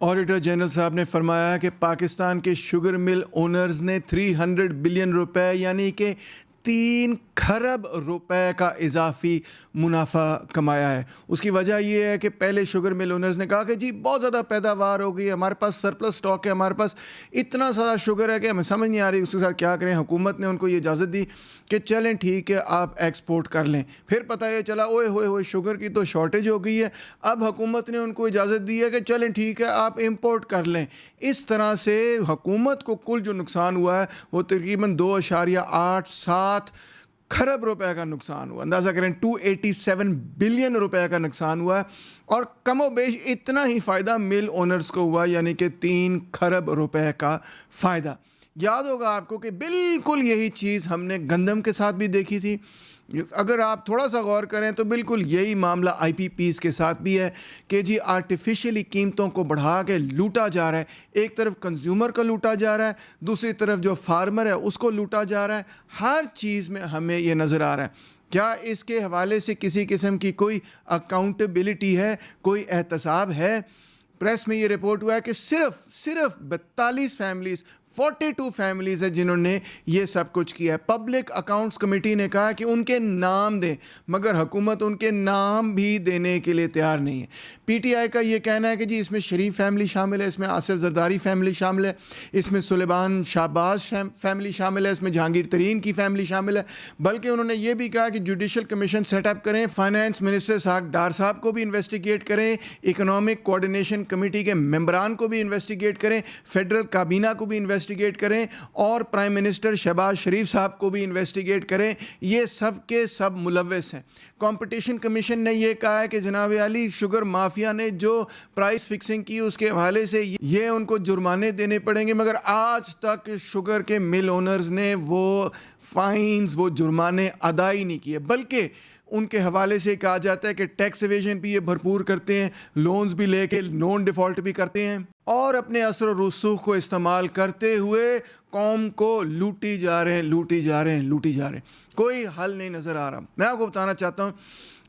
Auditor general صاحب نے فرمایا کہ پاکستان کے شوگر مل اونرز نے 300 بلین روپے یعنی کہ 3 کھرب روپے کا اضافی منافع کمایا ہے۔ اس کی وجہ یہ ہے کہ پہلے شوگر مل اونرز نے کہا کہ جی بہت زیادہ پیداوار ہو گئی ہے، ہمارے پاس سرپلس سٹاک ہے، ہمارے پاس اتنا سارا شوگر ہے کہ ہمیں سمجھ نہیں آ رہی اس کے ساتھ کیا کریں۔ حکومت نے ان کو یہ اجازت دی کہ چلیں ٹھیک ہے آپ ایکسپورٹ کر لیں۔ پھر پتہ یہ چلا اوئے ہوئے ہوئے شوگر کی تو شارٹیج ہو گئی ہے، اب حکومت نے ان کو اجازت دی ہے کہ چلیں ٹھیک ہے آپ امپورٹ کر لیں۔ اس طرح سے حکومت کو کل جو نقصان ہوا ہے وہ تقریباً 2.87 کھرب روپے کا نقصان ہوا۔ اندازہ کریں 287 بلین روپے کا نقصان ہوا ہے، اور کم و بیش اتنا ہی فائدہ مل اونرز کو ہوا، یعنی کہ 3 کھرب روپے کا فائدہ۔ یاد ہوگا آپ کو کہ بالکل یہی چیز ہم نے گندم کے ساتھ بھی دیکھی تھی۔ اگر آپ تھوڑا سا غور کریں تو بالکل یہی معاملہ آئی پی پیز کے ساتھ بھی ہے کہ جی آرٹیفیشلی قیمتوں کو بڑھا کے لوٹا جا رہا ہے۔ ایک طرف کنزیومر کو لوٹا جا رہا ہے، دوسری طرف جو فارمر ہے اس کو لوٹا جا رہا ہے۔ ہر چیز میں ہمیں یہ نظر آ رہا ہے۔ کیا اس کے حوالے سے کسی قسم کی کوئی اکاؤنٹیبلٹی ہے، کوئی احتساب ہے؟ پریس میں یہ رپورٹ ہوا ہے کہ صرف 42 فیملیز 42 فیملیز ہیں جنہوں نے یہ سب کچھ کیا ہے۔ پبلک اکاؤنٹس کمیٹی نے کہا کہ ان کے نام دیں، مگر حکومت ان کے نام بھی دینے کے لیے تیار نہیں ہے۔ پی ٹی آئی کا یہ کہنا ہے کہ جی اس میں شریف فیملی شامل ہے، اس میں آصف زرداری فیملی شامل ہے، اس میں سلیمان شہباز فیملی شامل ہے، اس میں جہانگیر ترین کی فیملی شامل ہے۔ بلکہ انہوں نے یہ بھی کہا کہ جوڈیشل کمیشن سیٹ اپ کریں، فائنانس منسٹر اسحاق ڈار صاحب کو بھی انویسٹیگیٹ کریں، اکنامک کوآرڈینیشن کمیٹی کے ممبران کو بھی انویسٹیگیٹ کریں، فیڈرل کابینہ کو بھی انویسٹیگیٹ کریں، اور پرائم منسٹر شہباز شریف صاحب کو بھی انویسٹیگیٹ کریں۔ یہ سب کے سب ملوث ہیں۔ کمپٹیشن کمیشن نے یہ کہا ہے کہ جناب عالی شوگر مافیا نے جو پرائس فکسنگ کی اس کے حوالے سے یہ ان کو جرمانے دینے پڑیں گے، مگر آج تک شوگر کے مل اونرز نے وہ فائنز، وہ جرمانے ادا ہی نہیں کیے، بلکہ ان کے حوالے سے کہا جاتا ہے کہ ٹیکس ایویژن بھی یہ بھرپور کرتے ہیں، لونز بھی لے کے نون ڈیفالٹ بھی کرتے ہیں، اور اپنے اثر و رسوخ کو استعمال کرتے ہوئے قوم کو لوٹی جا رہے ہیں۔ کوئی حل نہیں نظر آ رہا۔ میں آپ کو بتانا چاہتا ہوں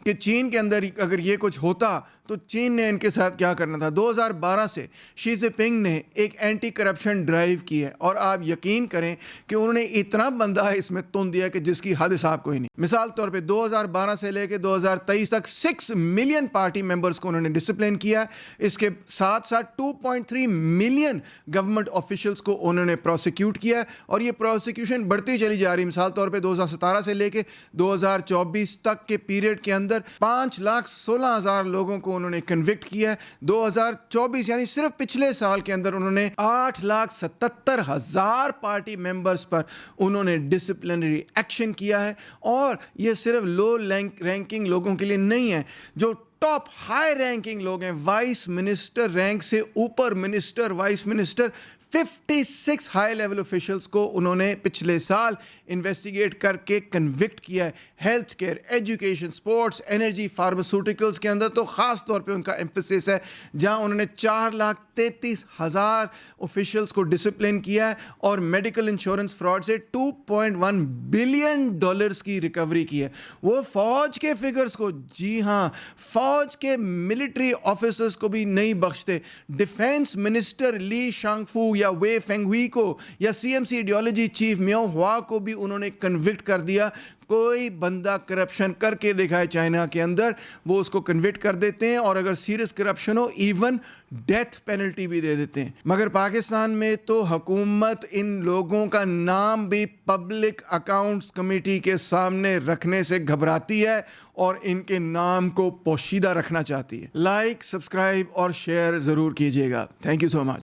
کہ چین کے اندر اگر یہ کچھ ہوتا تو چین نے ان کے ساتھ کیا کرنا تھا۔ 2012 سے شی جن پنگ نے ایک اینٹی کرپشن ڈرائیو کی ہے، اور آپ یقین کریں کہ انہوں نے اتنا بندہ اس میں تن دیا کہ جس کی حد حساب کوئی نہیں۔ مثال طور پہ 2012 سے لے کے 2023 تک 6 ملین پارٹی ممبرز کو انہوں نے ڈسپلن کیا۔ اس کے ساتھ ساتھ 2.3 ملین گورنمنٹ آفیشلز کو انہوں نے پروسیکیوٹ کیا، اور یہ پروسیکیوشن بڑھتی چلی جا رہی۔ مثال طور پہ 2017 سے لے کے 2024 تک کے پیریڈ کے اندر 5,16,000 لوگوں کو انہوں نے کنوکٹ کیا ہے۔ 2024 یعنی صرف پچھلے سال کے اندر انہوں نے 8,77,000 پارٹی ممبرز پر انہوں نے ڈسپلنری ایکشن کیا ہے۔ اور یہ صرف لو رینکنگ لوگوں کے لیے نہیں ہے، جو ٹاپ ہائی رینکنگ لوگ ہیں، وائس منسٹر رینک سے اوپر minister, vice minister, 56 high level officials کو انہوں نے پچھلے سال انویسٹیگیٹ کر کے کنوکٹ کیا ہے۔ Health care, education, sports, energy, pharmaceuticals کے اندر تو خاص طور پہ ان کا ایمفیسس ہے، جہاں انہوں نے 4,33,000 آفیشلز کو ڈسپلن کیا ہے، اور میڈیکل انشورنس فراڈ سے $2.1 بلین کی ریکوری کی ہے۔ وہ فوج کے فگرز کو، جی ہاں فوج کے ملٹری آفیسرز کو بھی نہیں بخشتے۔ ڈیفینس منسٹر لی شانگ فو یا وے فینگ ہوئی کو، یا C M C ideology chief میو ہوا کو بھی انہوں نے کنوکٹ کر دیا۔ کوئی بندہ کرپشن کر کے دکھائے چائنا کے اندر، وہ اس کو کنوکٹ کر دیتے ہیں، اور اگر سیریس کرپشن ہو ایون ڈیتھ پینلٹی بھی دے دیتے ہیں۔ مگر پاکستان میں تو حکومت ان لوگوں کا نام بھی پبلک اکاؤنٹس کمیٹی کے سامنے رکھنے سے گھبراتی ہے، اور ان کے نام کو پوشیدہ رکھنا چاہتی ہے۔ لائک، سبسکرائب اور شیئر ضرور کیجیے گا۔ Thank you so much.